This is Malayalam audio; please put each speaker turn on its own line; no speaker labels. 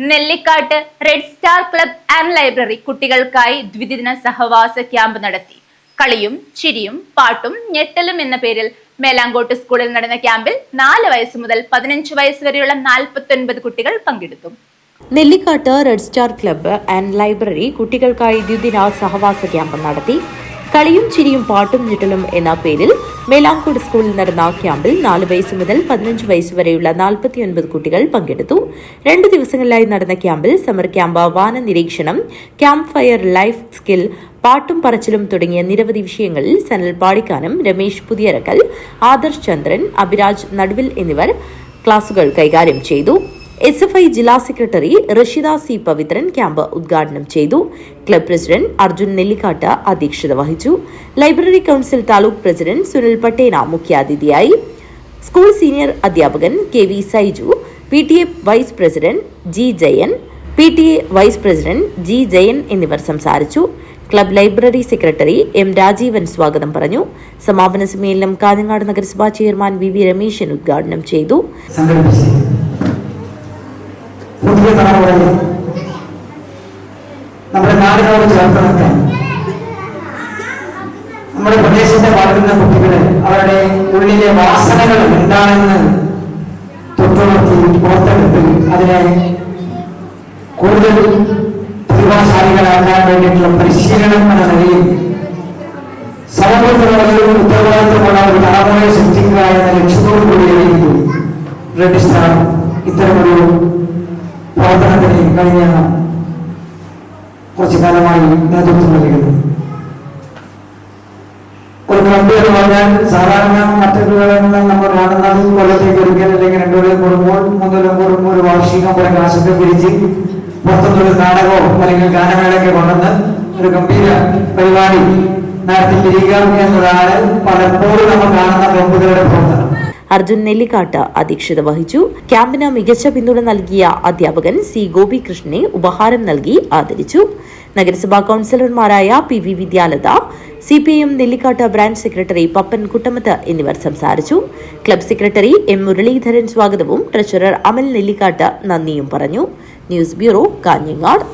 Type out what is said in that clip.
Nellikkattu red star club and library കുട്ടികൾക്കായി ദ്വിദിന സഹവാസ ക്യാമ്പ് നടത്തി. കളിയും ചിരിയും പാട്ടും ഞെട്ടലും എന്ന പേരിൽ മേലാങ്കോട്ട് സ്കൂളിൽ നടന്ന ക്യാമ്പിൽ 4 വയസ്സ് മുതൽ 15 വയസ്സ് വരെയുള്ള 49 കുട്ടികൾ പങ്കെടുത്തു.
Nellikkattu red star club and library കുട്ടികൾക്കായി ദ്വിദിന സഹവാസ ക്യാമ്പ് നടത്തി. കളിയും ചിരിയും പാട്ടും ഞെട്ടലും എന്ന പേരിൽ മേലാങ്കോട് സ്കൂളിൽ നടന്ന ക്യാമ്പിൽ 4 വയസ്സ് മുതൽ 15 വയസ്സ് വരെയുള്ള 49 കുട്ടികൾ പങ്കെടുത്തു. 2 ദിവസങ്ങളിലായി നടന്ന ക്യാമ്പിൽ സമർ ക്യാമ്പ്, വാന നിരീക്ഷണം, ക്യാമ്പ് ഫയർ, ലൈഫ് സ്കിൽ, പാട്ടും പറച്ചിലും തുടങ്ങിയ നിരവധി വിഷയങ്ങളിൽ സനൽ പാടിക്കാനം, രമേശ് പുതിയറക്കൽ, ആദർശ് ചന്ദ്രൻ, അഭിരാജ് നടുവിൽ എന്നിവർ ക്ലാസുകൾ കൈകാര്യം ചെയ്തു. SFI ജില്ലാ secretary Rashida C Pavithran camp ഉദ്ഘാടനം ചെയ്തു. ക്ലബ് പ്രസിഡന്റ് അർജുൻ നെല്ലിക്കാട്ട് അധ്യക്ഷത വഹിച്ചു. Library council taluk president Sunil Pattena മുഖ്യാതിഥിയായി. സ്കൂൾ സീനിയർ അധ്യാപകൻ KV Saiju, PTA vice president G Jayan, PTA vice president G Jayan എന്നിവർ സംസാരിച്ചു. Club library secretary M Rajeevan സ്വാഗതം പറഞ്ഞു. സമാപന സമ്മേളനം കാഞ്ഞങ്ങാട് നഗരസഭാ ചെയർമാൻ VV രമേശൻ ഉദ്ഘാടനം ചെയ്തു.
പുതിയ തലമുറയെ നമ്മുടെ നാടിനോട് ചേർത്ത് നിർത്താൻ നമ്മുടെ പ്രദേശത്തെ വളരുന്ന കുട്ടികളെ അവരുടെ ഉള്ളിലെ വാസനകൾ എന്താണെന്ന് തൊട്ടുണർത്തി പുറത്തെടുത്ത് അതിനെ കൂടുതൽ പ്രതിഭാശാലികളാക്കാൻ വേണ്ടിയിട്ടുള്ള പരിശീലനം എന്ന നിലയിൽ സമൂഹത്തിലുള്ള ഒരു ഉത്തരവാദിത്തമുള്ള ഒരു തലമുറയെ സൃഷ്ടിക്കുക എന്ന ലക്ഷ്യത്തോടു കൂടിയായിരിക്കും റെഡ് സ്റ്റാർ ഇത്തരമൊരു പ്രവർത്തനത്തിന് കഴിഞ്ഞ കുറച്ചു കാലമായി നേതൃത്വം നൽകുന്നത്. ഒരു ക്ലബ് എന്ന് പറഞ്ഞാൽ സാധാരണ മറ്റൊരു നമ്മൾ കാണുന്നത് കൊല്ലത്തേക്ക് ഒരിക്കൽ അല്ലെങ്കിൽ 2 കൊല്ലം കൂടുമ്പോൾ 3 കൊല്ലം കൂടുമ്പോൾ ഒരു വാർഷികം പോലെ കാശൊക്കെ പിരിച്ച് പുറത്തുനിന്നൊരു നാടകമോ അല്ലെങ്കിൽ ഗാനമേളയൊക്കെ കൊണ്ടുവന്ന് ഒരു ഗംഭീര പരിപാടി നടത്തിയിരിക്കുക എന്നതാണ് പലപ്പോഴും നമ്മൾ കാണുന്ന ക്ലബുകളുടെ പ്രവർത്തനം.
അർജുൻ നെല്ലിക്കാട്ട് അധ്യക്ഷത വഹിച്ചു. ക്യാമ്പിന് മികച്ച പിന്തുണ നൽകിയ അധ്യാപകൻ C ഗോപികൃഷ്ണനെ ഉപഹാരം നൽകി ആദരിച്ചു. നഗരസഭാ കൌൺസിലർമാരായ PV വിദ്യാലത, CPIM Nellikkattu branch secretary Pappan Kuttamath എന്നിവർ സംസാരിച്ചു. ക്ലബ് സെക്രട്ടറി M മുരളീധരൻ സ്വാഗതവും ട്രഷറർ അമൽ നെല്ലിക്കാട്ട് നന്ദിയും പറഞ്ഞു. News bureau, Kanhangad.